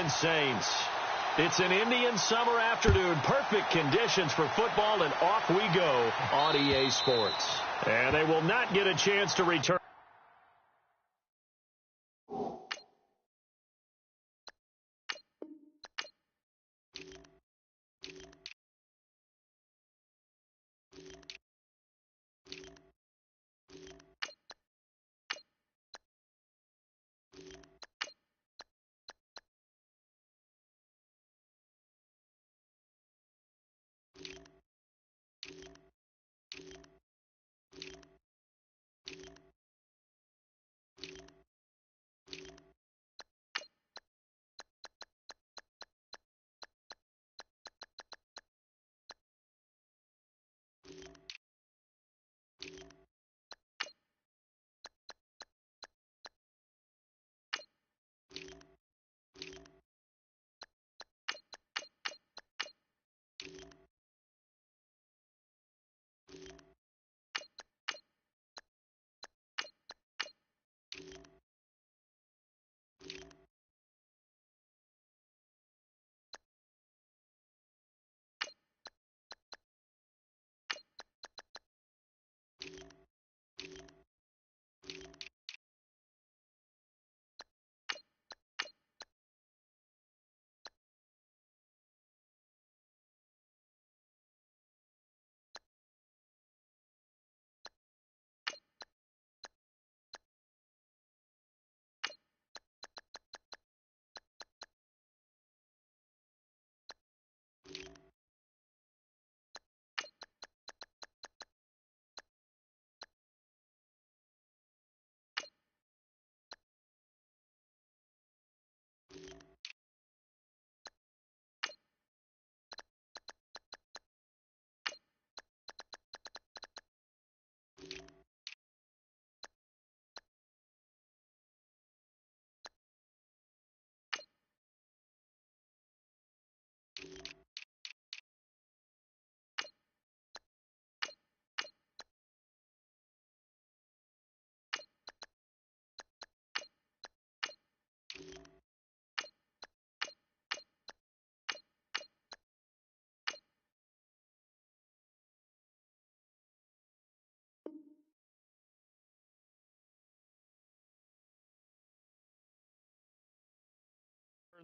Orleans Saints. It's an Indian summer afternoon. Perfect conditions for football, and off we go on EA Sports. And they will not get a chance to return.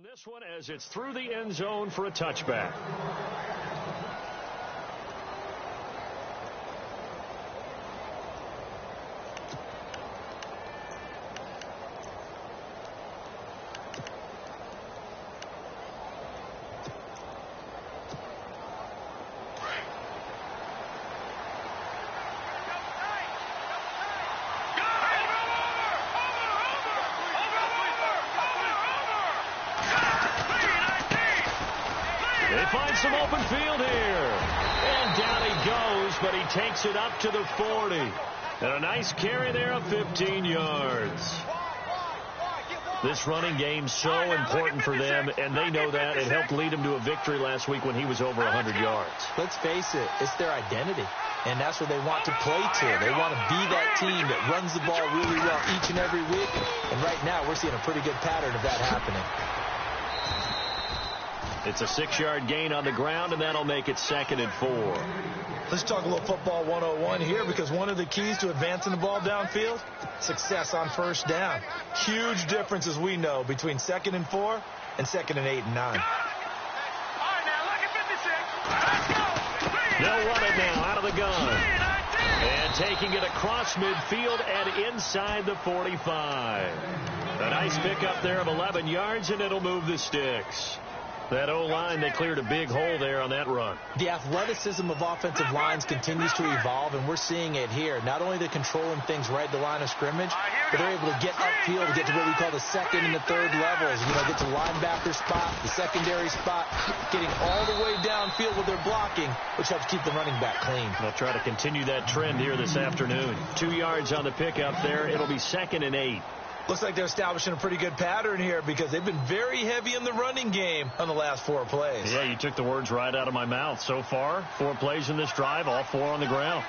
This one as it's through the end zone for a touchback. Some open field here. And down he goes, but he takes it up to the 40. And a nice carry there of 15 yards. This running game's so important for them, and they know that. It helped lead them to a victory last week when he was over 100 yards. Let's face it, it's their identity. And that's what they want to play to. They want to be that team that runs the ball really well each and every week. And right now, we're seeing a pretty good pattern of that happening. It's a 6-yard gain on the ground, and that'll make it 2nd and 4. Let's talk a little football 101 here, because one of the keys to advancing the ball downfield, success on first down. Huge difference, as we know, between 2nd and 4 and 2nd and 8 and 9. They'll run it now out of the gun. And taking it across midfield and inside the 45. A nice pickup there of 11 yards, and it'll move the sticks. That O-line, they cleared a big hole there on that run. The athleticism of offensive lines continues to evolve, and we're seeing it here. Not only they're controlling things right at the line of scrimmage, but they're able to get upfield to get to what we call the 2nd and the 3rd levels. You know, get to linebacker spot, the secondary spot, getting all the way downfield with their blocking, which helps keep the running back clean. They'll try to continue that trend here this afternoon. 2 yards on the pickup there. It'll be 2nd and 8. Looks like they're establishing a pretty good pattern here, because they've been very heavy in the running game on the last 4 plays. Yeah, you took the words right out of my mouth. So far, 4 plays in this drive, all 4 on the ground.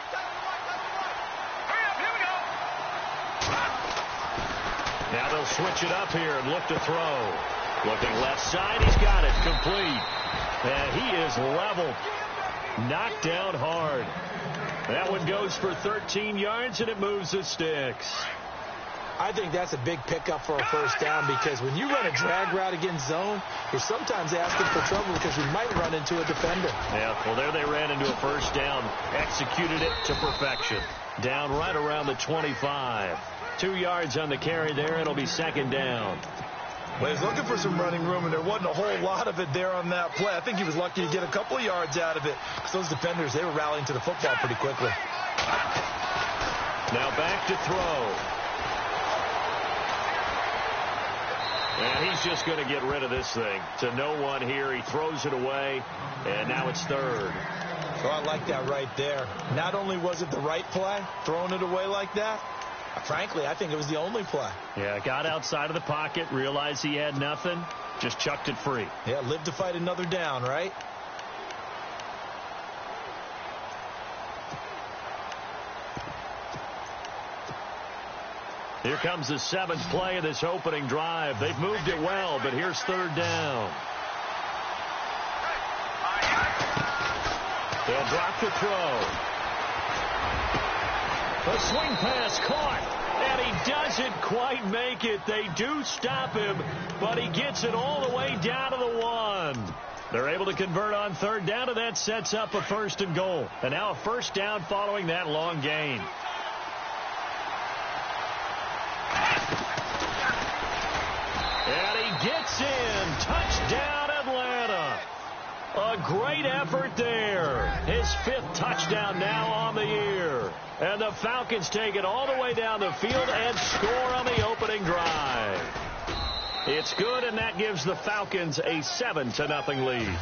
Now they'll switch it up here and look to throw. Looking left side, he's got it, complete. And he is leveled. Knocked down hard. That one goes for 13 yards, and it moves the sticks. I think that's a big pickup for a first down because when you run a drag route against zone, you're sometimes asking for trouble because you might run into a defender. Yeah, well, there they ran into a first down. Executed it to perfection. Down right around the 25. 2 yards on the carry there. It'll be second down. Well, he's looking for some running room, and there wasn't a whole lot of it there on that play. I think he was lucky to get a couple of yards out of it because those defenders, they were rallying to the football pretty quickly. Now back to throw. And he's just going to get rid of this thing. To no one here. He throws it away, and now it's third. So I like that right there. Not only was it the right play, throwing it away like that, frankly, I think it was the only play. Yeah, got outside of the pocket, realized he had nothing, just chucked it free. Yeah, live to fight another down, right? Here comes the seventh play of this opening drive. They've moved it well, but here's third down. They'll drop the throw. The swing pass caught, and he doesn't quite make it. They do stop him, but he gets it all the way down to the 1. They're able to convert on third down, and that sets up a first and goal. And now a first down following that long gain. And he gets in. Touchdown, Atlanta. A great effort there. His 5th touchdown now on the year. And the Falcons take it all the way down the field and score on the opening drive. It's good, and that gives the Falcons a 7-0 lead.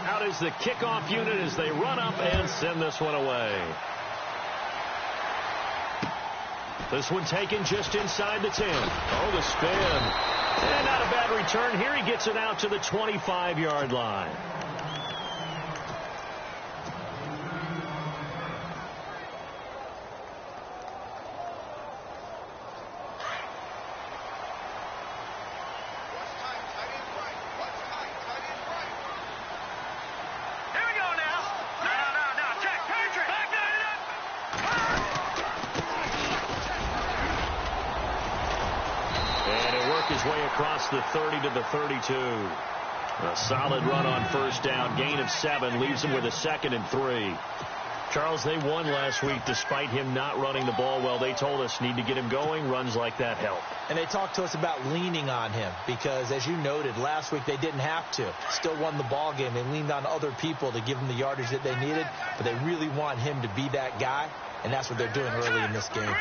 Out is the kickoff unit as they run up and send this one away. This one taken just inside the 10. Oh, the spin. And not a bad return. Here he gets it out to the 25-yard line. Across the 30 to the 32. A solid run on first down. Gain of 7 leaves him with a 2nd and 3. Charles, they won last week despite him not running the ball well. They told us need to get him going. Runs like that help. And they talked to us about leaning on him because, as you noted, last week they didn't have to. Still won the ball game. They leaned on other people to give them the yardage that they needed, but they really want him to be that guy, and that's what they're doing early in this game.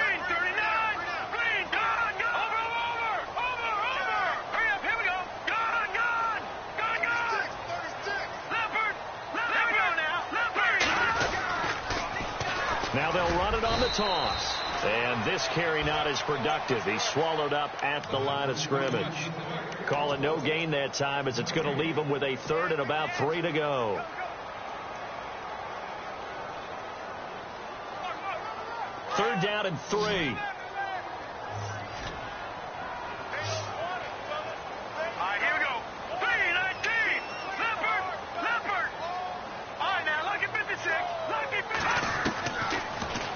Now they'll run it on the toss. And this carry not as productive. He's swallowed up at the line of scrimmage. Call it no gain that time as it's going to leave him with a 3rd and about 3 to go. Third down and 3.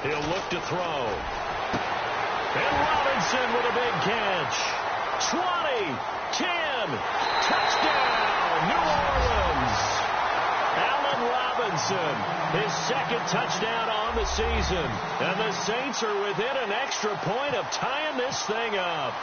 He'll look to throw. And Robinson with a big catch. 20, 10, touchdown, New Orleans. Allen Robinson, his 2nd touchdown on the season. And the Saints are within an extra point of tying this thing up.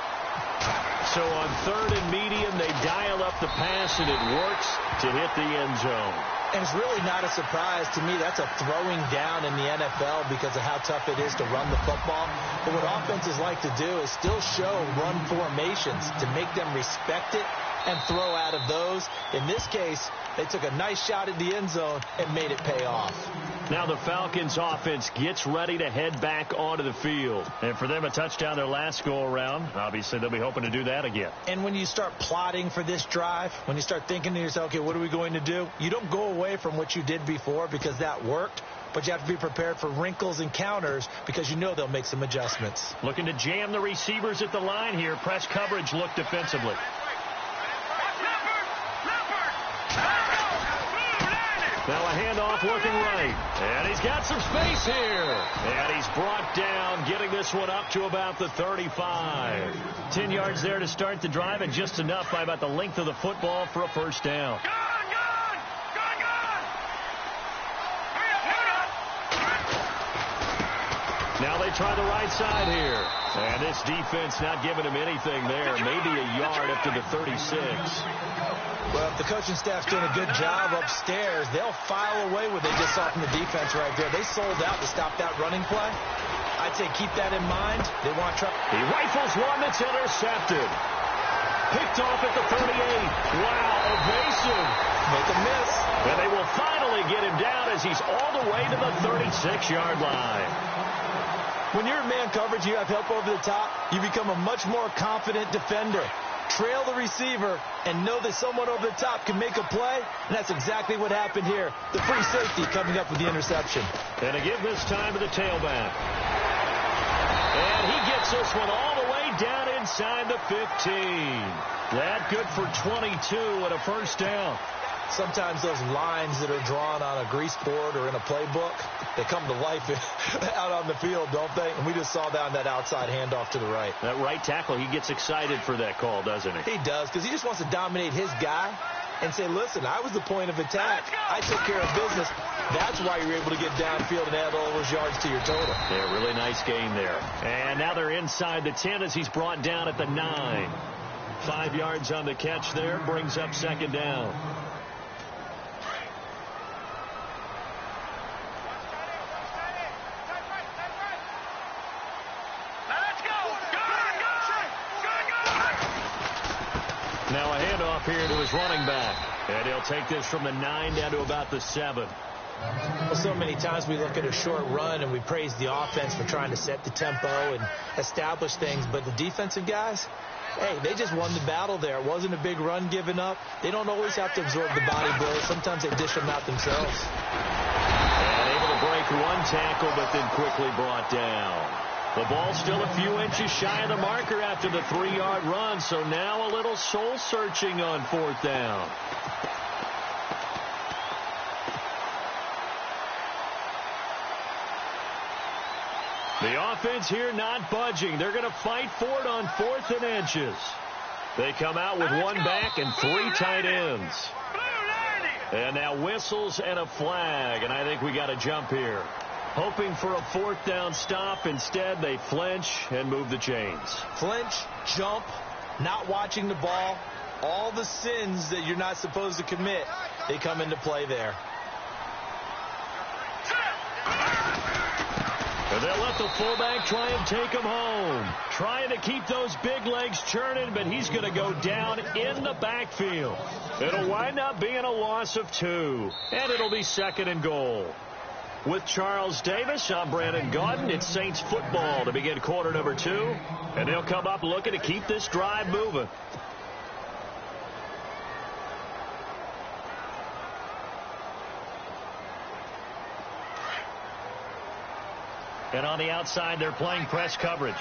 So on 3rd and medium, they dial up the pass, and it works to hit the end zone. And it's really not a surprise to me. That's a throwing down in the NFL because of how tough it is to run the football. But what offenses like to do is still show run formations to make them respect it and throw out of those. In this case, they took a nice shot at the end zone and made it pay off. Now the Falcons offense gets ready to head back onto the field. And for them, a touchdown their last go-around. Obviously, they'll be hoping to do that again. And when you start plotting for this drive, when you start thinking to yourself, okay, what are we going to do? You don't go away from what you did before because that worked. but you have to be prepared for wrinkles and counters because you know they'll make some adjustments. Looking to jam the receivers at the line here. Press coverage look defensively. Now a handoff looking right. And he's got some space here. And he's brought down, getting this one up to about the 35. 10 yards there to start the drive, and just enough by about the length of the football for a first down. Now they try the right side here. And this defense not giving him anything there. Maybe a yard up to the 36. Well, if the coaching staff's doing a good job upstairs, they'll file away what they just saw from the defense right there. They sold out to stop that running play. I'd say keep that in mind. They want to try. He rifles one that's intercepted. Picked off at the 38. Wow, evasive. Make a miss. And they will finally get him down as he's all the way to the 36-yard line. When you're in man coverage, you have help over the top, you become a much more confident defender. Trail the receiver and know that someone over the top can make a play, and that's exactly what happened here. The free safety coming up with the interception. And to give this time to the tailback. And he gets this one all the way down inside the 15. That good for 22 and a first down. Sometimes those lines that are drawn on a grease board or in a playbook, they come to life out on the field, don't they? And we just saw that on that outside handoff to the right. That right tackle, he gets excited for that call, doesn't he? He does, because he just wants to dominate his guy and say, listen, I was the point of attack. I took care of business. That's why you're able to get downfield and add all those yards to your total. Yeah, really nice game there. And now they're inside the 10 as he's brought down at the 9. 5 yards on the catch there, brings up second down. Now a handoff here to his running back. And he'll take this from the 9 down to about the 7. Well, so many times we look at a short run and we praise the offense for trying to set the tempo and establish things. But the defensive guys, hey, they just won the battle there. It wasn't a big run given up. They don't always have to absorb the body blows. Sometimes they dish them out themselves. And able to break one tackle, but then quickly brought down. The ball still a few inches shy of the marker after the 3-yard run, so now a little soul-searching on fourth down. The offense here not budging. They're going to fight for it on 4th and inches. They come out with one back and 3 tight ends. And now whistles and a flag, and I think we got a jump here. Hoping for a 4th down stop. Instead, they flinch and move the chains. Flinch, jump, not watching the ball. All the sins that you're not supposed to commit, they come into play there. And they'll let the fullback try and take him home. Trying to keep those big legs churning, but he's going to go down in the backfield. It'll wind up being a loss of 2. And it'll be 2nd and goal. With Charles Davis, I'm Brandon Gaudin. It's Saints football to begin quarter number 2. And they'll come up looking to keep this drive moving. And on the outside, they're playing press coverage.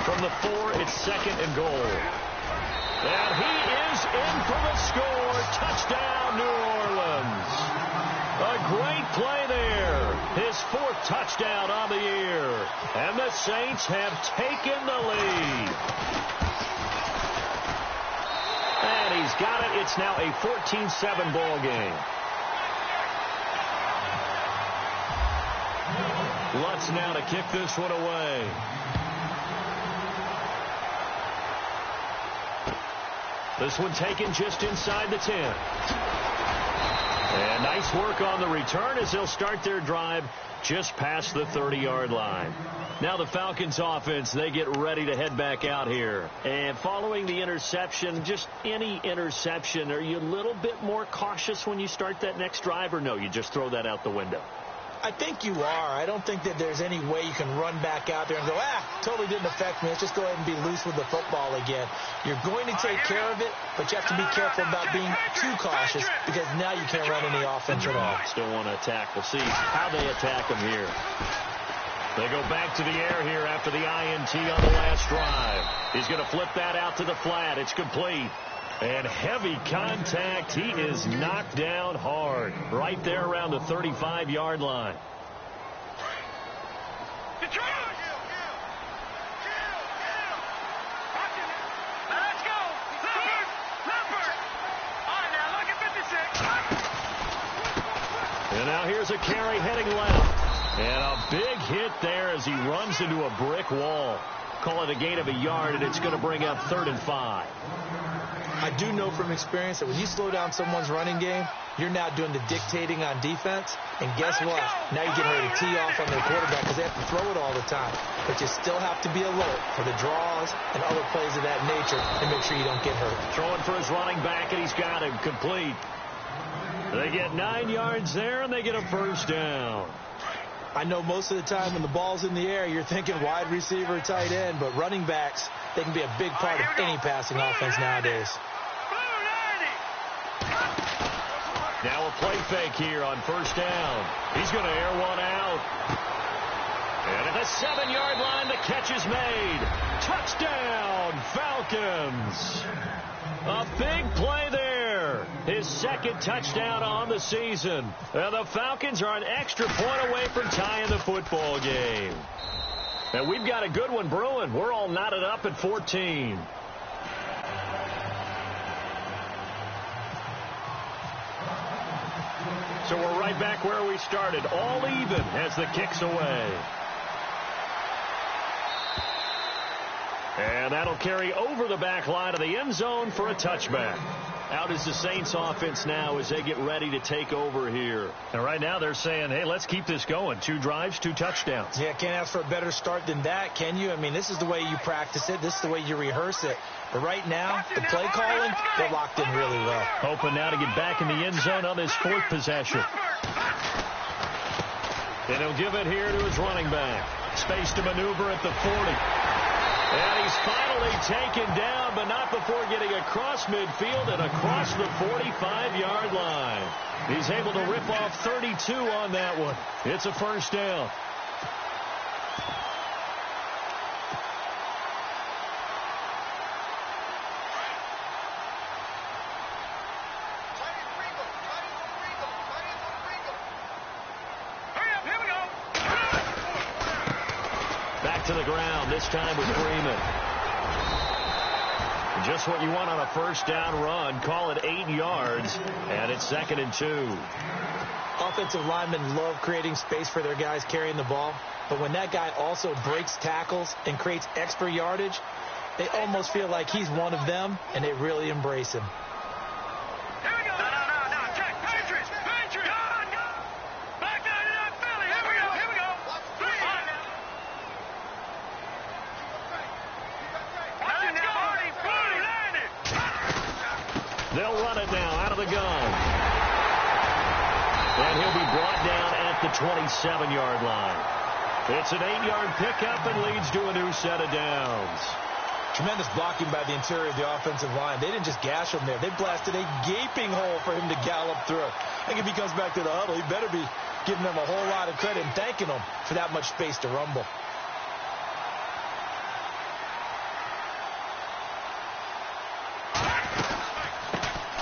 From the 4, it's 2nd and goal. And he is in for the score. Touchdown, New Orleans. A great play there. His 4th touchdown on the year. And the Saints have taken the lead. And he's got it. It's now a 14-7 ball game. Lutz now to kick this one away. This one taken just inside the 10. And nice work on the return as they'll start their drive just past the 30-yard line. Now the Falcons offense, they get ready to head back out here. And following the interception, just any interception, are you a little bit more cautious when you start that next drive, or no, you just throw that out the window? I think you are. I don't think that there's any way you can run back out there and go, totally didn't affect me. Let's just go ahead and be loose with the football again. You're going to take care of it, but you have to be careful about being too cautious because now you can't run any offense at all. Still want to attack. We'll see how they attack him here. They go back to the air here after the INT on the last drive. He's going to flip that out to the flat. It's complete. And heavy contact. He is knocked down hard right there around the 35-yard line. Let's go. Leopard. All right, now look at 56. And now here's a carry heading left. And a big hit there as he runs into a brick wall. Call it a gain of a yard, and it's going to bring up 3rd and 5. I do know from experience that when you slow down someone's running game, you're now doing the dictating on defense. And guess what? Now you're getting ready to tee off on their quarterback because they have to throw it all the time. But you still have to be alert for the draws and other plays of that nature and make sure you don't get hurt. Throwing for his running back, and he's got him complete. They get 9 yards there, and they get a 1st down. I know most of the time when the ball's in the air, you're thinking wide receiver, tight end, but running backs, they can be a big part of any passing offense nowadays. Now a play fake here on 1st down. He's going to air one out. And at the 7-yard line, the catch is made. Touchdown, Falcons. A big play there. His 2nd touchdown on the season. And the Falcons are an extra point away from tying the football game. And we've got a good one brewing. We're all knotted up at 14. So we're right back where we started. All even as the kick's away. And that'll carry over the back line of the end zone for a touchback. Out is the Saints offense now as they get ready to take over here. And right now they're saying, hey, let's keep this going. 2 drives, 2 touchdowns. Yeah, can't ask for a better start than that, can you? I mean, this is the way you practice it. This is the way you rehearse it. But right now, the play calling, they're locked in really well. Hoping now to get back in the end zone on this 4th possession. And he'll give it here to his running back. Space to maneuver at the 40. And he's finally taken down, but not before getting across midfield and across the 45-yard line. He's able to rip off 32 on that one. It's a 1st down. To the ground, this time with Freeman. Just what you want on a 1st down run. Call it 8 yards, and it's 2nd and 2. Offensive linemen love creating space for their guys carrying the ball, but when that guy also breaks tackles and creates extra yardage, they almost feel like he's one of them, and they really embrace him. They'll run it now out of the gun. And he'll be brought down at the 27-yard line. It's an 8-yard pickup and leads to a new set of downs. Tremendous blocking by the interior of the offensive line. They didn't just gash him there. They blasted a gaping hole for him to gallop through. I think if he comes back to the huddle, he better be giving them a whole lot of credit and thanking them for that much space to rumble.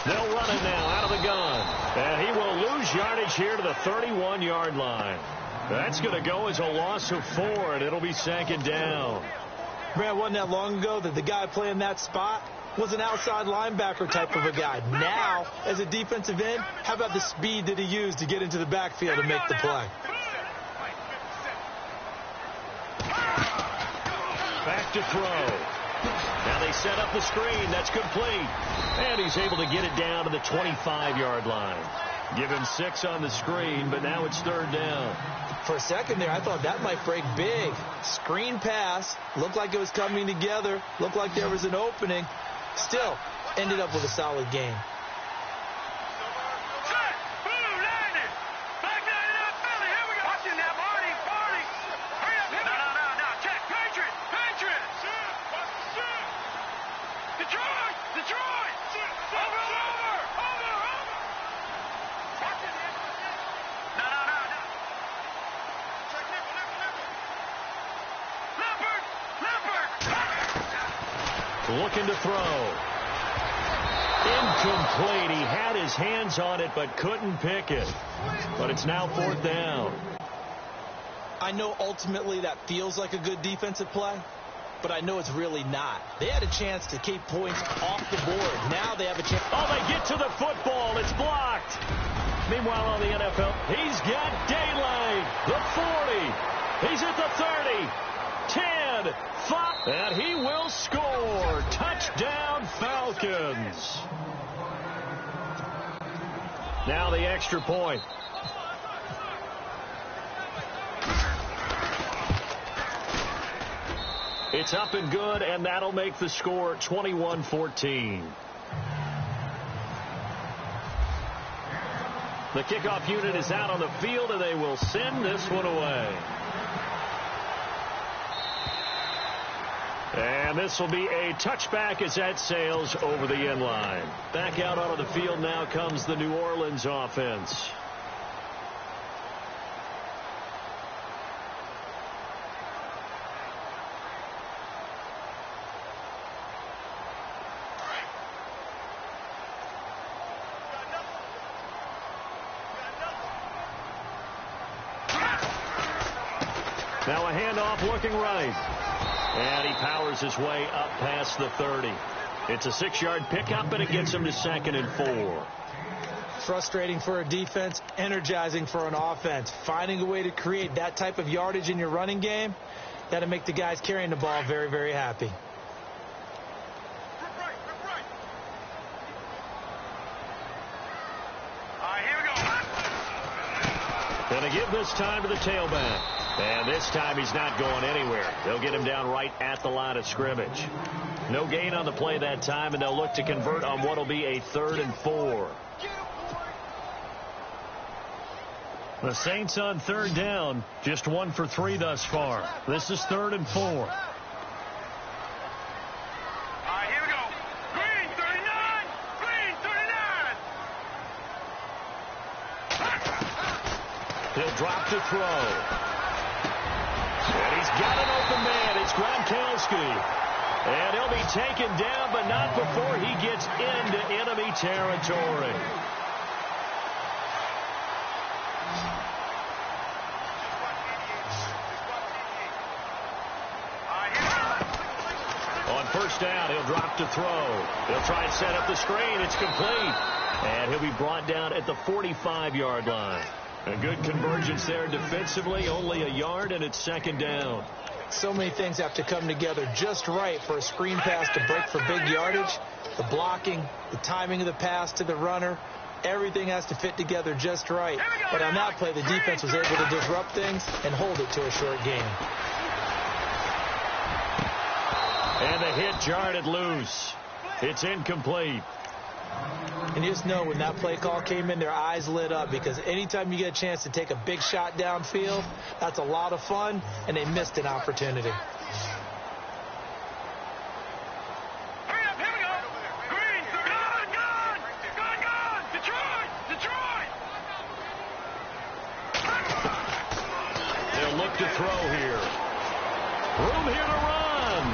They'll run it now out of the gun. And he will lose yardage here to the 31-yard line. That's going to go as a loss of 4, and it'll be 2nd down. Man, wasn't that long ago that the guy playing that spot was an outside linebacker type of a guy. Now, as a defensive end, how about the speed that he used to get into the backfield and make the play? Back to throw. Now they set up the screen. That's complete. And he's able to get it down to the 25-yard line. Give him 6 on the screen, but now it's 3rd down. For a second there, I thought that might break big. Screen pass. Looked like it was coming together. Looked like there was an opening. Still, ended up with a solid game. looking to throw. Incomplete. He had his hands on it but couldn't pick it. But it's now 4th down. I know ultimately that feels like a good defensive play, but I know it's really not. They had a chance to keep points off the board. Now they have a chance. Oh, they get to the football. It's blocked. Meanwhile, on the NFL, he's got daylight. The 40. He's at the 30. 10. 5. And he will score. Touchdown, Falcons. Now the extra point. It's up and good, and that'll make the score 21-14. The kickoff unit is out on the field, and they will send this one away. And this will be a touchback as that sails over the end line. Back out onto the field now comes the New Orleans offense. Now a handoff looking right. And he powers his way up past the 30. It's a 6-yard pickup, and it gets him to 2nd and 4. Frustrating for a defense, energizing for an offense. Finding a way to create that type of yardage in your running game, that'll make the guys carrying the ball very, very happy. Going to give this time to the tailback. And this time he's not going anywhere. They'll get him down right at the line of scrimmage. No gain on the play that time, and they'll look to convert on what will be a 3rd and 4. The Saints on 3rd down, just 1 for 3 thus far. This is 3rd and 4. All right, here we go. Green, 39. Green, 39. He'll drop to throw. And he's got an open man. It's Gronkowski. And he'll be taken down, but not before he gets into enemy territory. On 1st down, he'll drop to throw. He'll try and set up the screen. It's complete. And he'll be brought down at the 45-yard line. A good convergence there defensively, only a yard, and it's 2nd down. So many things have to come together just right for a screen pass to break for big yardage. The blocking, the timing of the pass to the runner, everything has to fit together just right. But on that play, the defense was able to disrupt things and hold it to a short gain. And the hit jarred it loose. It's incomplete. And you just know when that play call came in, their eyes lit up, because anytime you get a chance to take a big shot downfield, that's a lot of fun, and they missed an opportunity. Hurry up, here we go. Green, gone. Detroit. They'll look to throw here. Room here to run.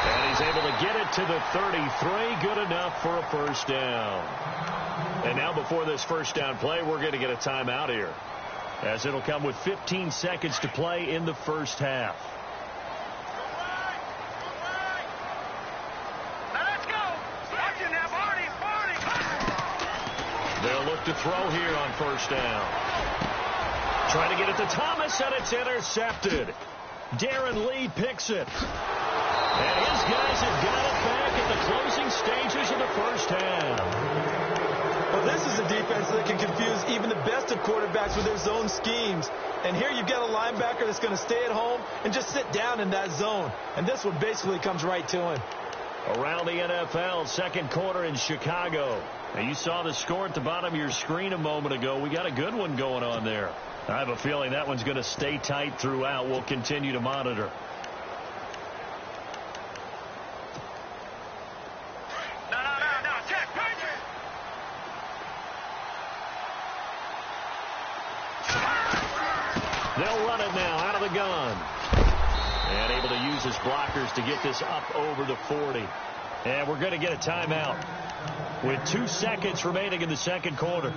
And he's able to get it to the 33. Good enough for a 1st down. And now before this 1st down play, we're going to get a timeout here, as it'll come with 15 seconds to play in the 1st half. Now let's go. Watch it now, Barney. They'll look to throw here on 1st down. Trying to get it to Thomas, and it's intercepted. Darren Lee picks it. And his guys have got it back at the closing stages of the 1st half. Well, this is a defense that can confuse even the best of quarterbacks with their zone schemes. And here you've got a linebacker that's going to stay at home and just sit down in that zone. And this one basically comes right to him. Around the NFL, 2nd quarter in Chicago. Now, you saw the score at the bottom of your screen a moment ago. We got a good one going on there. I have a feeling that one's going to stay tight throughout. We'll continue to monitor. They'll run it now out of the gun. And able to use his blockers to get this up over the 40. And we're going to get a timeout with 2 seconds remaining in the second quarter.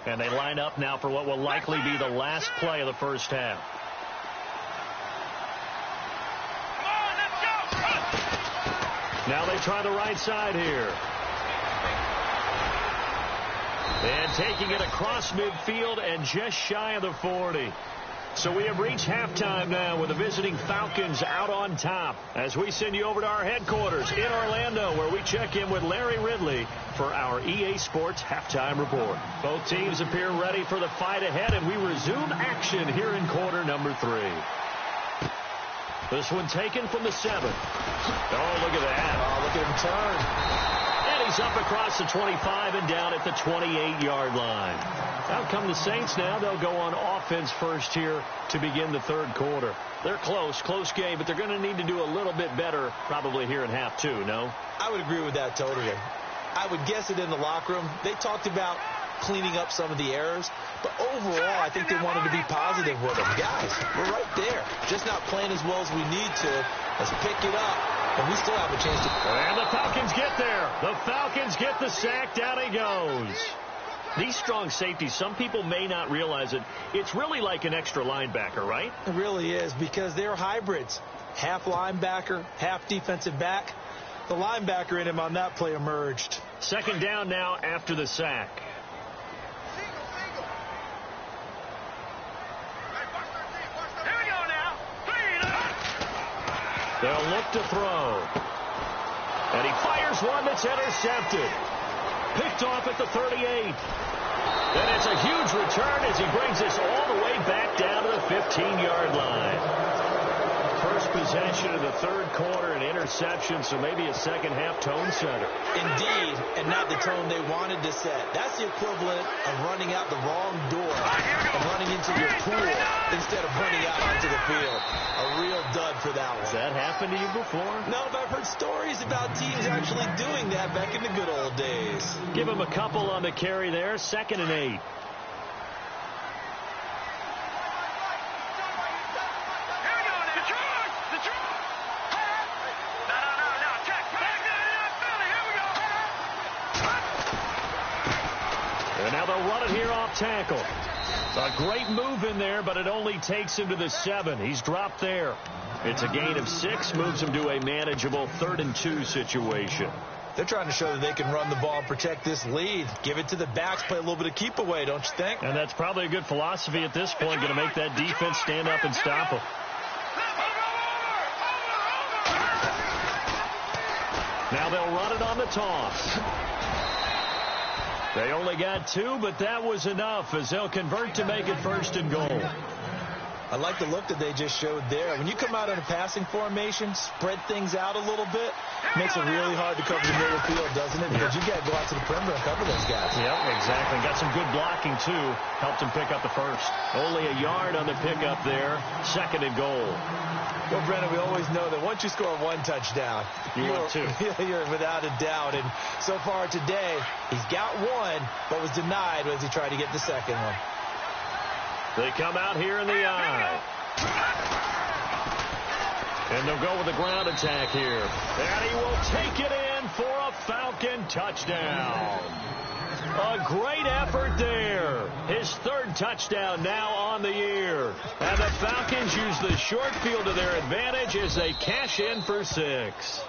And they line up now for what will likely be the last play of the first half. Now they try the right side here. And taking it across midfield and just shy of the 40. So we have reached halftime now with the visiting Falcons out on top as we send you over to our headquarters in Orlando, where we check in with Larry Ridley for our EA Sports Halftime Report. Both teams appear ready for the fight ahead, and we resume action here in quarter number 3. This one taken from the 7. Oh, look at that. Oh, look at him turn. And he's up across the 25 and down at the 28-yard line. Out come the Saints now. They'll go on offense first here to begin the third quarter. They're close game, but they're going to need to do a little bit better probably here in half 2, no? I would agree with that totally. I would guess it in the locker room. They talked about cleaning up some of the errors, but overall, I think they wanted to be positive with them. Guys, we're right there. Just not playing as well as we need to. Let's pick it up, and we still have a chance to. And the Falcons get there. The Falcons get the sack. Down he goes. These strong safeties, some people may not realize it. It's really like an extra linebacker, right? It really is, because they're hybrids. Half linebacker, half defensive back. The linebacker in him on that play emerged. Second down now after the sack. They'll look to throw. And he fires one that's intercepted. Picked off at the 38. And it's a huge return as he brings this all the way back down to the 15-yard line. First possession of the third quarter, an interception, so maybe a second-half tone setter. Indeed, and not the tone they wanted to set. That's the equivalent of running out the wrong door and running into your pool instead of running out onto the field. A real dud for that one. Has that happened to you before? No, but I've heard stories about teams actually doing that back in the good old days. Give him a couple on the carry there, 2nd and 8. Now they'll run it here off tackle. A great move in there, but it only takes him to the 7. He's dropped there. It's a gain of 6, moves him to a manageable 3rd and 2 situation. They're trying to show that they can run the ball and protect this lead. Give it to the backs, play a little bit of keep away, don't you think? And that's probably a good philosophy at this point, going to make that defense stand up and stop them. Now they'll run it on the toss. They only got 2, but that was enough as they'll convert to make it 1st and goal. I like the look that they just showed there. When you come out in a passing formation, spread things out a little bit, makes it really hard to cover the middle field, doesn't it? Because you got to go out to the perimeter and cover those guys. Yep, exactly. Got some good blocking, too. Helped him pick up the first. Only a yard on the pickup there. 2nd and goal. Well, Brennan, we always know that once you score 1 touchdown, you're 2. You're without a doubt. And so far today, he's got 1, but was denied as he tried to get the second one. They come out here in the eye. And they'll go with the ground attack here. And he will take it in for a Falcon touchdown. A great effort there. His 3rd touchdown now on the year. And the Falcons use the short field to their advantage as they cash in for 6.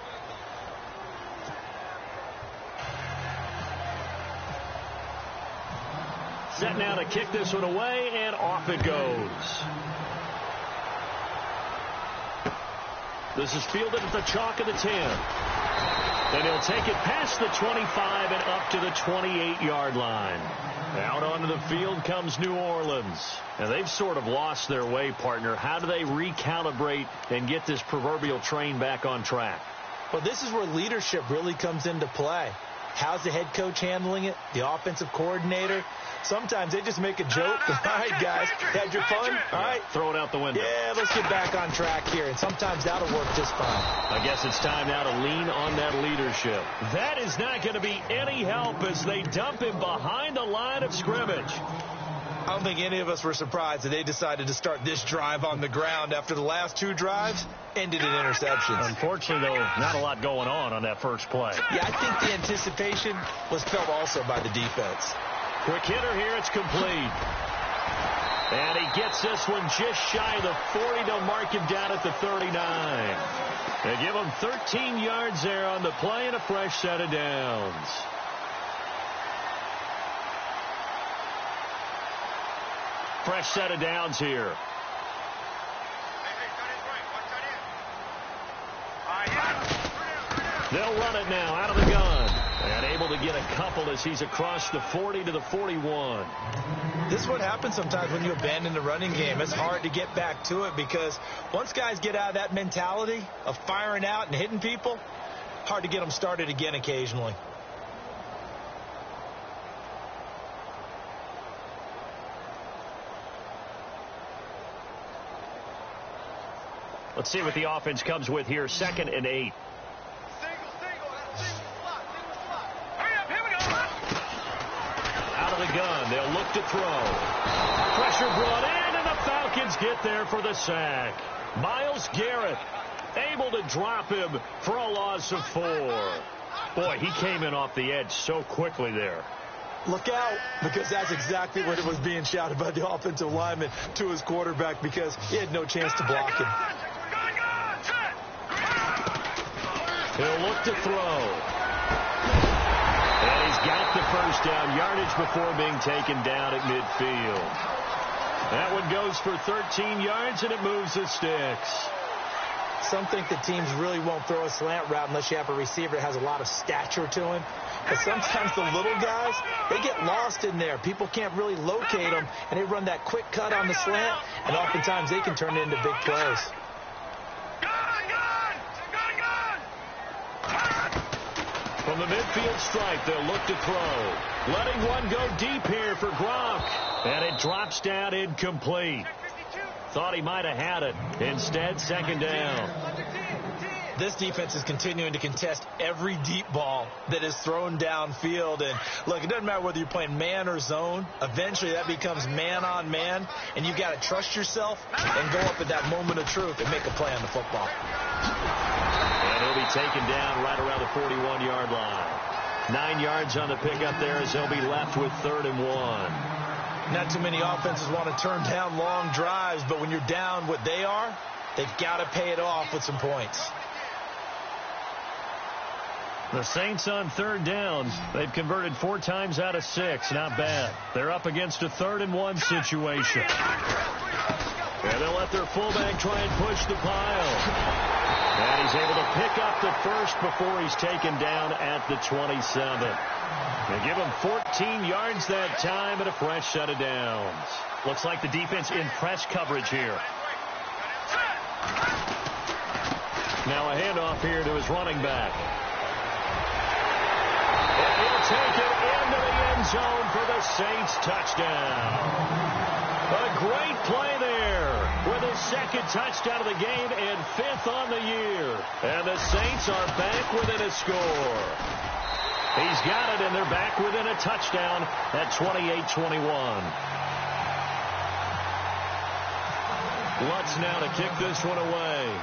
Set now to kick this one away, and off it goes. This is fielded at the chalk of the 10. Then he'll take it past the 25 and up to the 28-yard line. Out onto the field comes New Orleans. And they've sort of lost their way, partner. How do they recalibrate and get this proverbial train back on track? Well, this is where leadership really comes into play. How's the head coach handling it? The offensive coordinator? Sometimes they just make a joke. All right, guys, had your fun? All right. Throw it out the window. Yeah, let's get back on track here. And sometimes that'll work just fine. I guess it's time now to lean on that leadership. That is not going to be any help as they dump him behind the line of scrimmage. I don't think any of us were surprised that they decided to start this drive on the ground after the last 2 drives ended in interceptions. Unfortunately, though, not a lot going on that first play. Yeah, I think the anticipation was felt also by the defense. Quick hitter here, it's complete. And he gets this one just shy of the 40 to mark him down at the 39. They give him 13 yards there on the play and a fresh set of downs. Fresh set of downs here. They'll run it now out of the gun. And able to get a couple as he's across the 40 to the 41. This is what happens sometimes when you abandon the running game. It's hard to get back to it because once guys get out of that mentality of firing out and hitting people, hard to get them started again occasionally. Let's see what the offense comes with here. 2nd and 8. Out of the gun. They'll look to throw. Pressure brought in, and the Falcons get there for the sack. Myles Garrett able to drop him for a loss of 4. Boy, he came in off the edge so quickly there. Look out, because that's exactly what it was being shouted by the offensive lineman to his quarterback because he had no chance to block him. He'll look to throw. And he's got the first down yardage before being taken down at midfield. That one goes for 13 yards, and it moves the sticks. Some think that teams really won't throw a slant route unless you have a receiver that has a lot of stature to him. But sometimes the little guys, they get lost in there. People can't really locate them, and they run that quick cut on the slant, and oftentimes they can turn it into big plays. From the midfield stripe, they'll look to throw. Letting one go deep here for Gronk. And it drops down incomplete. Thought he might have had it. Instead, 2nd down. This defense is continuing to contest every deep ball that is thrown downfield. And, look, it doesn't matter whether you're playing man or zone. Eventually, that becomes man-on-man, and you've got to trust yourself and go up at that moment of truth and make a play on the football. And he'll be taken down right around the 41-yard line. 9 yards on the pickup there as they'll be left with 3rd and 1. Not too many offenses want to turn down long drives, but when you're down what they are, they've got to pay it off with some points. The Saints on 3rd down. They've converted 4 times out of 6. Not bad. They're up against a 3rd and 1 situation. And they'll let their fullback try and push the pile. And he's able to pick up the first before he's taken down at the 27. They give him 14 yards that time and a fresh set of downs. Looks like the defense in press coverage here. Now a handoff here to his running back. And he'll take it into the end zone for the Saints touchdown. A great play there with his 2nd touchdown of the game and 5th on the year. And the Saints are back within a score. He's got it, and they're back within a touchdown at 28-21. Lutz now to kick this one away.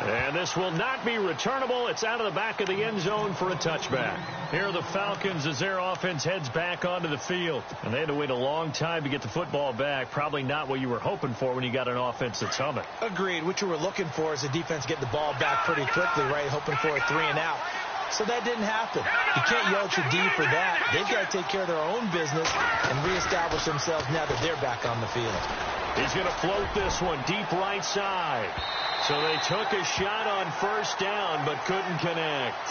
And this will not be returnable. It's out of the back of the end zone for a touchback. Here are the Falcons as their offense heads back onto the field. And they had to wait a long time to get the football back. Probably not what you were hoping for when you got an offense that's humming. Agreed. What you were looking for is the defense getting the ball back pretty quickly, right? Hoping for a 3 and out. So that didn't happen. You can't yell at your D for that. They've got to take care of their own business and reestablish themselves now that they're back on the field. He's going to float this one deep right side. So they took a shot on 1st down but couldn't connect.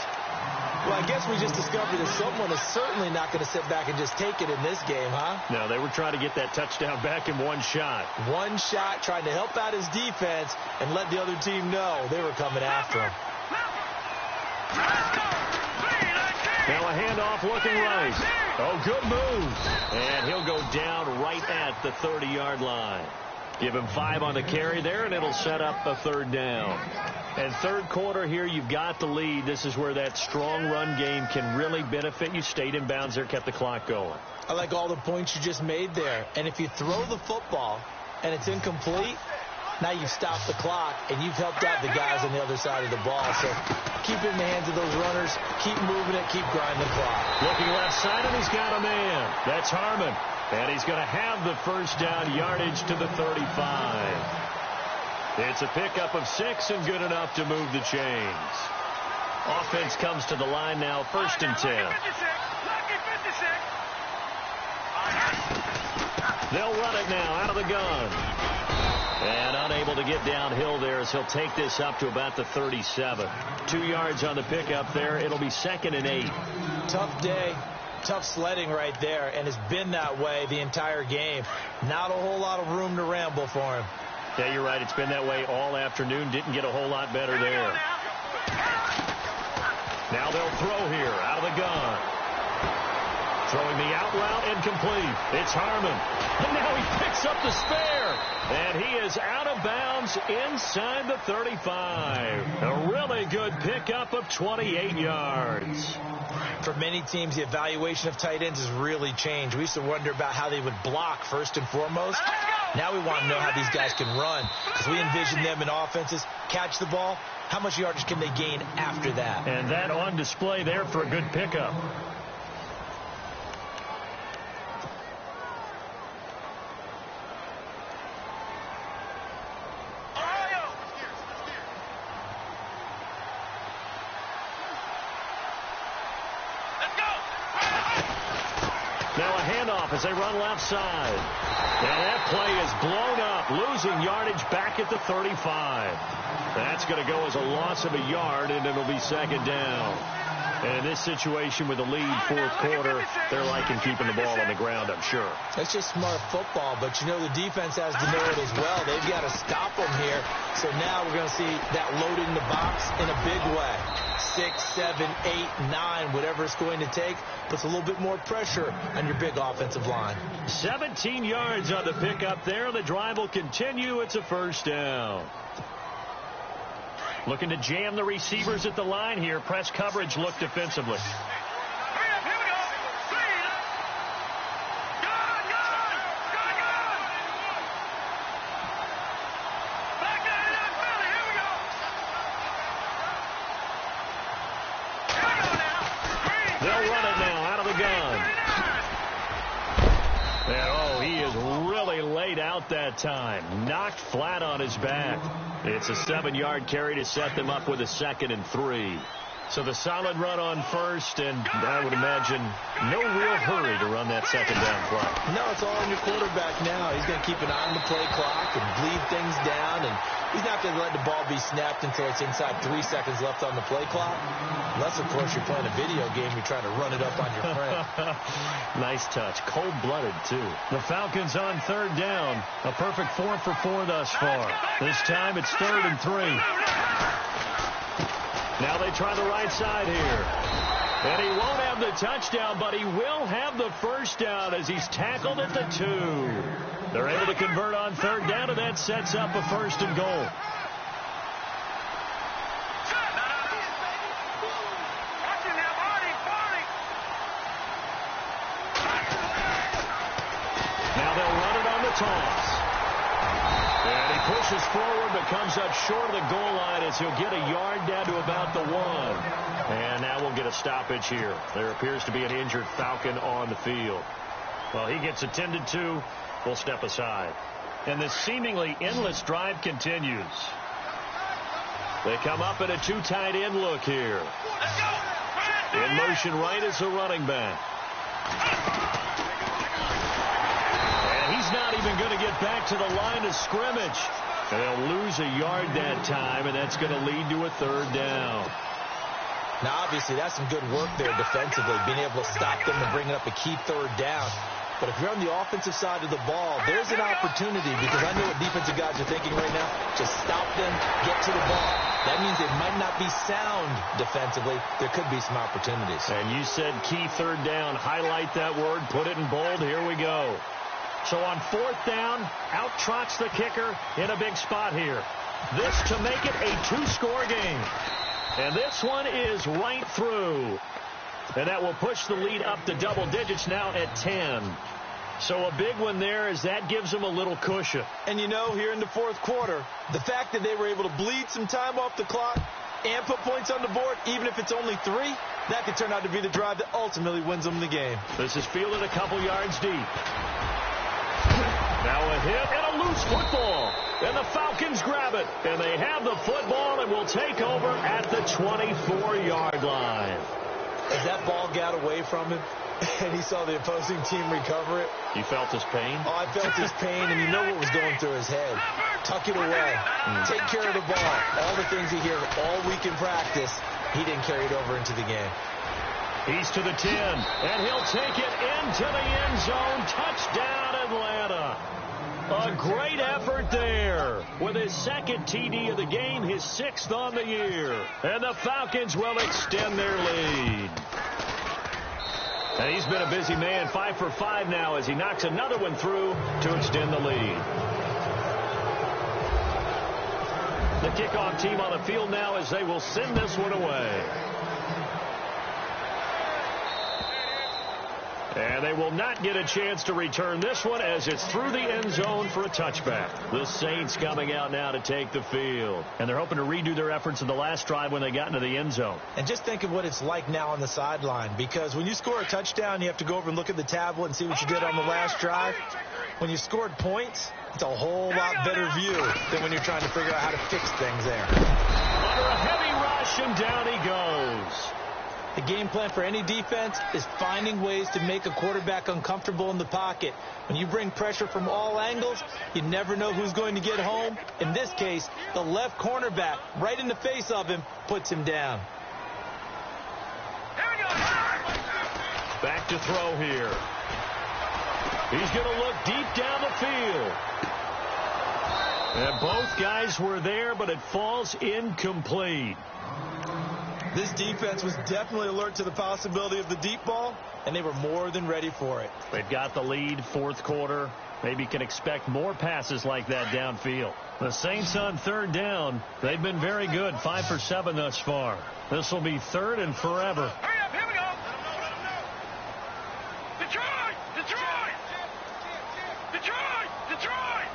Well, I guess we just discovered that someone is certainly not going to sit back and just take it in this game, huh? No, they were trying to get that touchdown back in one shot. One shot, trying to help out his defense and let the other team know they were coming after him. Now a handoff looking right. Oh, good move. And he'll go down right at the 30-yard line. Give him 5 on the carry there, and it'll set up a 3rd down. And third quarter here, you've got the lead. This is where that strong run game can really benefit you. Stayed in bounds there, kept the clock going. I like all the points you just made there. And if you throw the football and it's incomplete, now you've stopped the clock and you've helped out the guys on the other side of the ball. So keep it in the hands of those runners. Keep moving it. Keep grinding the clock. Looking left side, and he's got a man. That's Harmon. And he's going to have the first down yardage to the 35. It's a pickup of 6 and good enough to move the chains. Offense comes to the line now, 1st and 10. They'll run it now out of the gun. And unable to get downhill there as he'll take this up to about the 37. 2 yards on the pickup there. It'll be 2nd and 8. Tough day. Tough sledding right there, and it's been that way the entire game. Not a whole lot of room to ramble for him. Yeah, you're right. It's been that way all afternoon. Didn't get a whole lot better there. Now they'll throw here out of the gun. Throwing the out route, incomplete. It's Harmon. And now he picks up the spare. And he is out of bounds inside the 35. A really good pickup of 28 yards. For many teams, the evaluation of tight ends has really changed. We used to wonder about how they would block first and foremost. Now we want to know how these guys can run, because we envision them in offenses catch the ball. How much yardage can they gain after that? And that on display there for a good pickup. Now a handoff as they run left side. And that play is blown up, losing yardage back at the 35. That's going to go as a loss of a yard, and it'll be 2nd down. And in this situation with the lead, 4th quarter, they're liking keeping the ball on the ground, I'm sure. That's just smart football, but you know the defense has to know it as well. They've got to stop them here. So now we're going to see that loading the box in a big way. 6, 7, 8, 9, whatever it's going to take, puts a little bit more pressure on your big offensive line. 17 yards on the pickup there. The drive will continue. It's a 1st down. Looking to jam the receivers at the line here. Press coverage look defensively. They'll run it now out of the gun. And oh, he is really laid out that time. Knocked flat on his back. It's a 7-yard carry to set them up with a 2nd and 3. So the solid run on 1st, and I would imagine no real hurry to run that 2nd down play. No, it's all on your quarterback now. He's going to keep an eye on the play clock and bleed things down, and he's not going to let the ball be snapped until it's inside 3 seconds left on the play clock. Unless, of course, you're playing a video game, you're trying to run it up on your friend. Nice touch. Cold-blooded, too. The Falcons on 3rd down. A perfect 4 for 4 thus far. This time it's 3rd and 3. Now they try the right side here. And he won't have the touchdown, but he will have the 1st down as he's tackled at the 2. They're able to convert on 3rd down, and that sets up a 1st and goal. Now they'll run it on the toss. And he pushes forward but comes up short of the goal line as he'll get a yard down to about the 1. And now we'll get a stoppage here. There appears to be an injured Falcon on the field. Well, he gets attended to. We'll step aside. And this seemingly endless drive continues. They come up in a 2 tight end look here. In motion right is the running back. He's not even going to get back to the line of scrimmage. They'll lose a yard that time, and that's going to lead to a 3rd down. Now, obviously, that's some good work there defensively, being able to stop them and bringing up a key third down. But if you're on the offensive side of the ball, there's an opportunity, because I know what defensive guys are thinking right now. Just stop them, get to the ball. That means they might not be sound defensively. There could be some opportunities. And you said key third down. Highlight that word. Put it in bold. Here we go. So on fourth down, out trots the kicker in a big spot here. This to make it a two-score game. And this one is right through. And that will push the lead up to double digits now at 10. So a big one there, as that gives them a little cushion. And you know, here in the fourth quarter, the fact that they were able to bleed some time off the clock and put points on the board, even if it's only 3, that could turn out to be the drive that ultimately wins them the game. This is fielded a couple yards deep. Now a hit and a loose football. And the Falcons grab it. And they have the football and will take over at the 24-yard line. As that ball got away from him, and he saw the opposing team recover it. You felt his pain? Oh, I felt his pain, and you know what was going through his head. Tuck it away. Take care of the ball. All the things you hear all week in practice, he didn't carry it over into the game. He's to the 10, and he'll take it into the end zone. Touchdown, Atlanta. A great effort there with his second TD of the game, his 6th on the year. And the Falcons will extend their lead. And he's been a busy man, 5 for 5 now as he knocks another one through to extend the lead. The kickoff team on the field now as they will send this one away. And they will not get a chance to return this one as it's through the end zone for a touchback. The Saints coming out now to take the field. And they're hoping to redo their efforts in the last drive when they got into the end zone. And just think of what it's like now on the sideline, because when you score a touchdown, you have to go over and look at the tablet and see what you did on the last drive. When you scored points, it's a whole lot better view than when you're trying to figure out how to fix things there. Under a heavy rush, and down he goes. The game plan for any defense is finding ways to make a quarterback uncomfortable in the pocket. When you bring pressure from all angles, you never know who's going to get home. In this case, the left cornerback, right in the face of him, puts him down. Back to throw here. He's going to look deep down the field. And both guys were there, but it falls incomplete. This defense was definitely alert to the possibility of the deep ball, and they were more than ready for it. They've got the lead, fourth quarter. Maybe can expect more passes like that downfield. The Saints on third down, they've been very good, 5 for 7 thus far. This will be third and forever. Hurry up, here we go. Detroit! Detroit! Detroit! Detroit!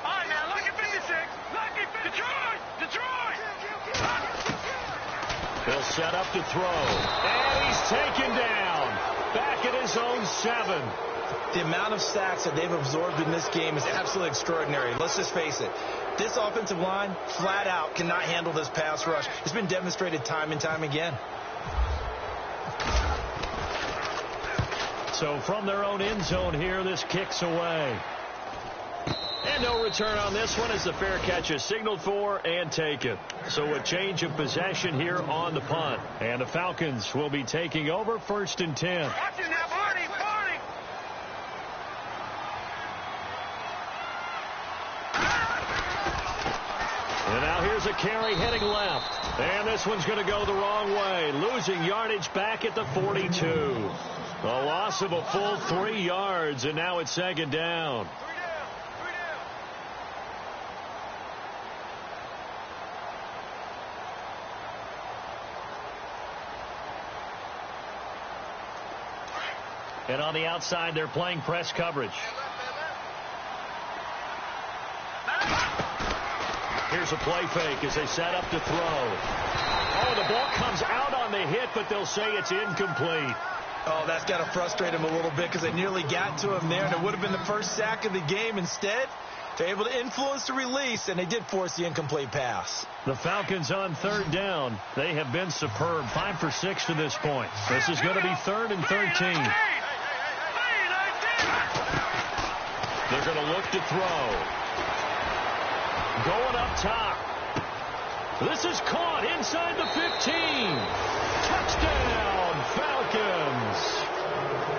All right, now, lucky 56. Lucky 56. Detroit! Detroit! He'll set up to throw. And he's taken down. Back at his own 7. The amount of sacks that they've absorbed in this game is absolutely extraordinary. Let's just face it. This offensive line, flat out, cannot handle this pass rush. It's been demonstrated time and time again. So from their own end zone here, this kicks away. And no return on this one as the fair catch is signaled for and taken. So a change of possession here on the punt. And the Falcons will be taking over 1st and 10. Watch it now, Barney! Barney! And now here's a carry heading left. And this one's going to go the wrong way. Losing yardage back at the 42. A loss of a full 3 yards, and now it's 2nd down. And on the outside, they're playing press coverage. Here's a play fake as they set up to throw. Oh, the ball comes out on the hit, but they'll say it's incomplete. Oh, that's got to frustrate him a little bit because they nearly got to him there, and it would have been the first sack of the game. Instead, they're able to influence the release, and they did force the incomplete pass. The Falcons on third down. They have been superb, 5 for 6 to this point. This is going to be 3rd and 13. They're going to look to throw. Going up top. This is caught inside the 15. Touchdown, Falcons.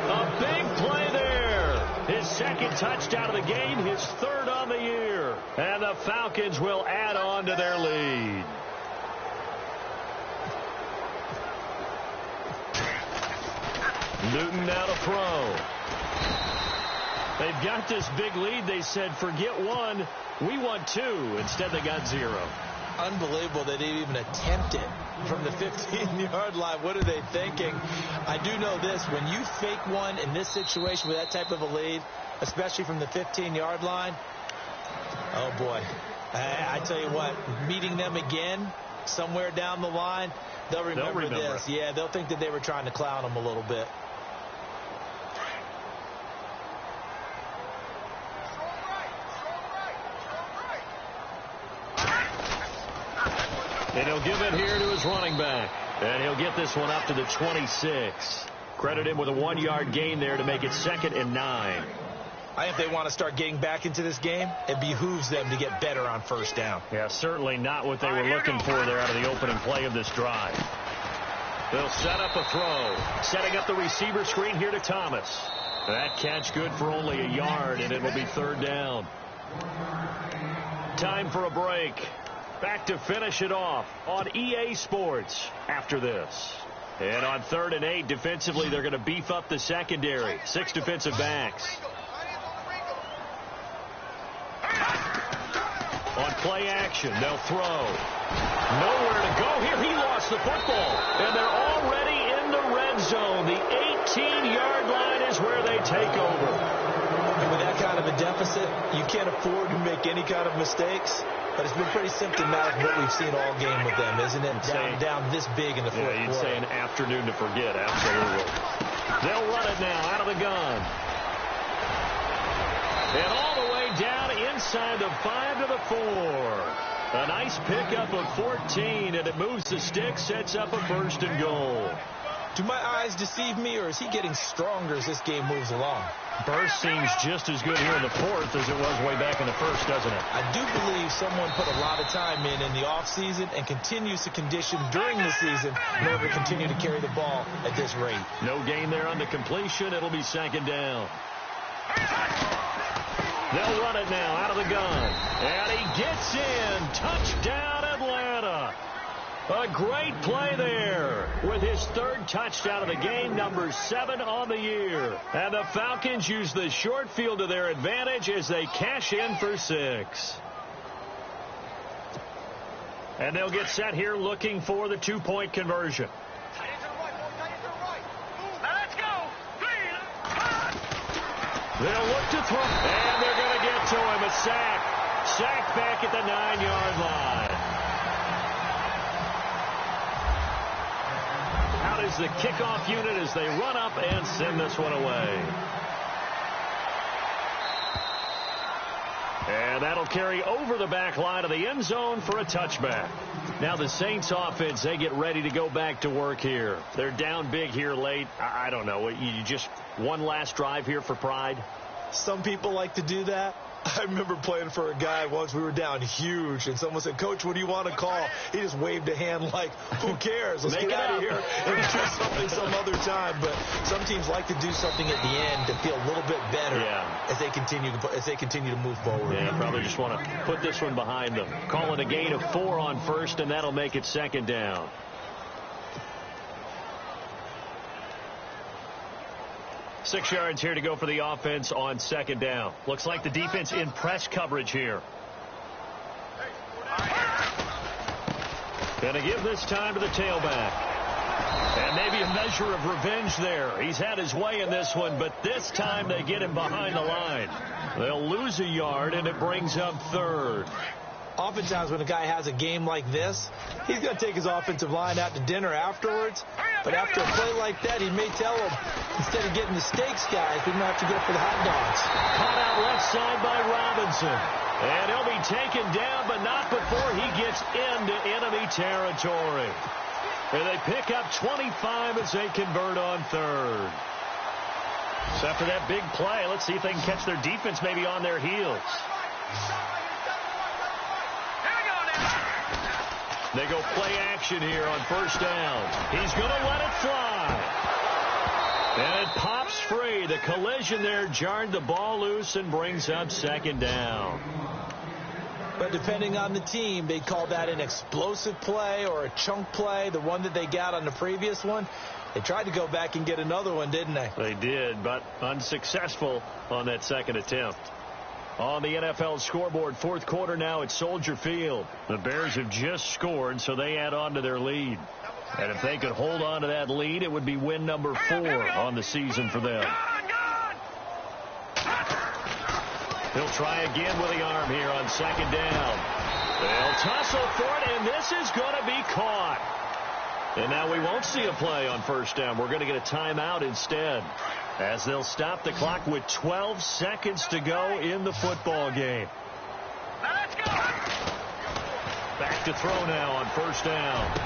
A big play there. His second touchdown of the game, his third on the year. And the Falcons will add on to their lead. Newton now to throw. They've got this big lead. They said, forget one, we want two. Instead, they got 0. Unbelievable that they even attempt it from the 15-yard line. What are they thinking? I do know this. When you fake one in this situation with that type of a lead, especially from the 15-yard line, oh, boy. I tell you what, meeting them again somewhere down the line, they'll remember this. Yeah, they'll think that they were trying to clown them a little bit. And he'll give it here to his running back. And he'll get this one up to the 26. Credit him with a 1-yard gain there to make it 2nd and 9. I think they want to start getting back into this game. It behooves them to get better on first down. Yeah, certainly not what they were looking for there out of the opening play of this drive. They'll set up a throw. Setting up the receiver screen here to Thomas. That catch good for only a yard, and it will be 3rd down. Time for a break. Back to finish it off on EA Sports after this. And on 3rd and 8, defensively, they're going to beef up the secondary. 6 defensive backs. On play action, they'll throw. Nowhere to go here. He lost the football. And they're already in the red zone. The 18-yard line is where they take over. And with that kind of a deficit, you can't afford to make any kind of mistakes. But it's been pretty symptomatic of what we've seen all game with them, isn't it? Down this big in the fourth quarter. Yeah, you'd say an afternoon to forget, absolutely. They'll run it now out of the gun. And all the way down inside the 5 to the 4. A nice pickup of 14, and it moves the stick, sets up a 1st and goal. Do my eyes deceive me, or is he getting stronger as this game moves along? Burst seems just as good here in the 4th as it was way back in the 1st, doesn't it? I do believe someone put a lot of time in the offseason and continues to condition during the season in order to continue to carry the ball at this rate. No gain there on the completion. It'll be 2nd down. They'll run it now out of the gun. And he gets in. Touchdown, Atlanta. A great play there with his 3rd touchdown of the game, number 7 on the year. And the Falcons use the short field to their advantage as they cash in for 6. And they'll get set here looking for the 2-point conversion. They'll look to throw, and they're going to get to him. A sack. Sack back at the 9-yard line. Out is the kickoff unit as they run up and send this one away. And that'll carry over the back line of the end zone for a touchback. Now the Saints offense, they get ready to go back to work here. They're down big here late. I don't know. You just one last drive here for pride? Some people like to do that. I remember playing for a guy once. We were down huge, and someone said, "Coach, what do you want to call?" He just waved a hand like, who cares? Let's get out of here and do something some other time. But some teams like to do something at the end to feel a little bit better as they continue to move forward. Yeah, probably just want to put this one behind them. Call it a gain of 4 on 1st, and that'll make it 2nd down. Six yards here to go for the offense on 2nd down. Looks like the defense in press coverage here. Going to give this time to the tailback. And maybe a measure of revenge there. He's had his way in this one, but this time they get him behind the line. They'll lose a yard, and it brings up 3rd. Oftentimes when a guy has a game like this, he's going to take his offensive line out to dinner afterwards. But after a play like that, he may tell them, instead of getting the steaks, guys, we're going to have to go for the hot dogs. Caught out left side by Robinson. And he'll be taken down, but not before he gets into enemy territory. And they pick up 25 as they convert on 3rd. So after that big play, let's see if they can catch their defense maybe on their heels. They go play action here on first down. He's going to let it fly. And it pops free. The collision there jarred the ball loose and brings up second down. But depending on the team, they call that an explosive play or a chunk play, the one that they got on the previous one. They tried to go back and get another one, didn't they? They did, but unsuccessful on that second attempt. On the NFL scoreboard, fourth quarter now at Soldier Field. The Bears have just scored, so they add on to their lead. And if they could hold on to that lead, it would be win number 4 on the season for them. He'll try again with the arm here on second down. They'll tussle for it, and this is going to be caught. And now we won't see a play on first down. We're going to get a timeout instead, as they'll stop the clock with 12 seconds to go in the football game. Let's go. Back to throw now on first down.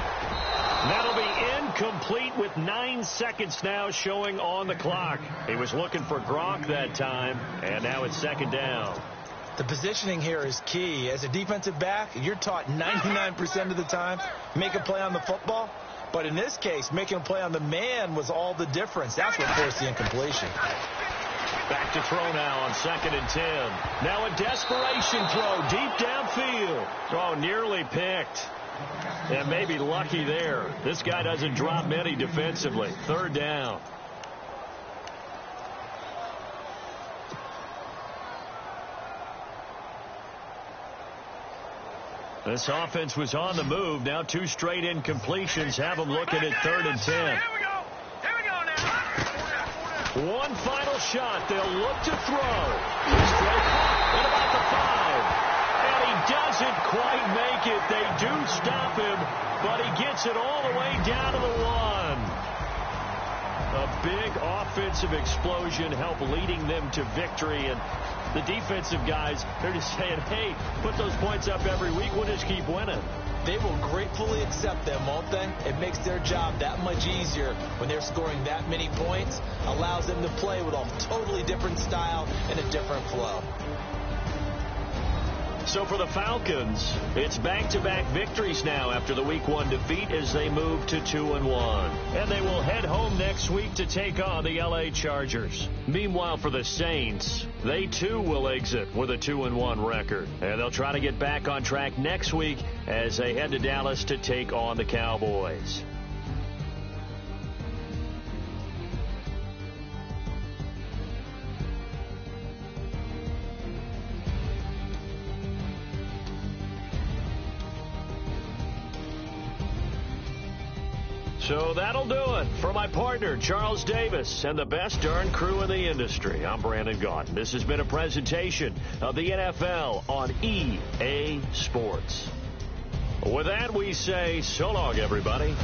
That'll be incomplete with 9 seconds now showing on the clock. He was looking for Gronk that time, and now it's second down. The positioning here is key. As a defensive back, you're taught 99% of the time, make a play on the football. But in this case, making a play on the man was all the difference. That's what forced the incompletion. Back to throw now on second and 10. Now a desperation throw deep downfield. Oh, nearly picked. And maybe lucky there. This guy doesn't drop many defensively. Third down. This offense was on the move. Now 2 straight incompletions have them looking at third and 10. Here we go. Here we go now. One final shot. They'll look to throw. This throw at about the 5. And he doesn't quite make it. They do stop him, but he gets it all the way down to the 1. A big offensive explosion helped leading them to victory. And the defensive guys, they're just saying, hey, put those points up every week. We'll just keep winning. They will gratefully accept them, won't they? It makes their job that much easier when they're scoring that many points. Allows them to play with a totally different style and a different flow. So for the Falcons, it's back-to-back victories now after the Week 1 defeat as they move to 2-1. And they will head home next week to take on the L.A. Chargers. Meanwhile, for the Saints, they too will exit with a 2-1 record. And they'll try to get back on track next week as they head to Dallas to take on the Cowboys. So that'll do it. For my partner, Charles Davis, and the best darn crew in the industry, I'm Brandon Gaudin. This has been a presentation of the NFL on EA Sports. With that, we say so long, everybody.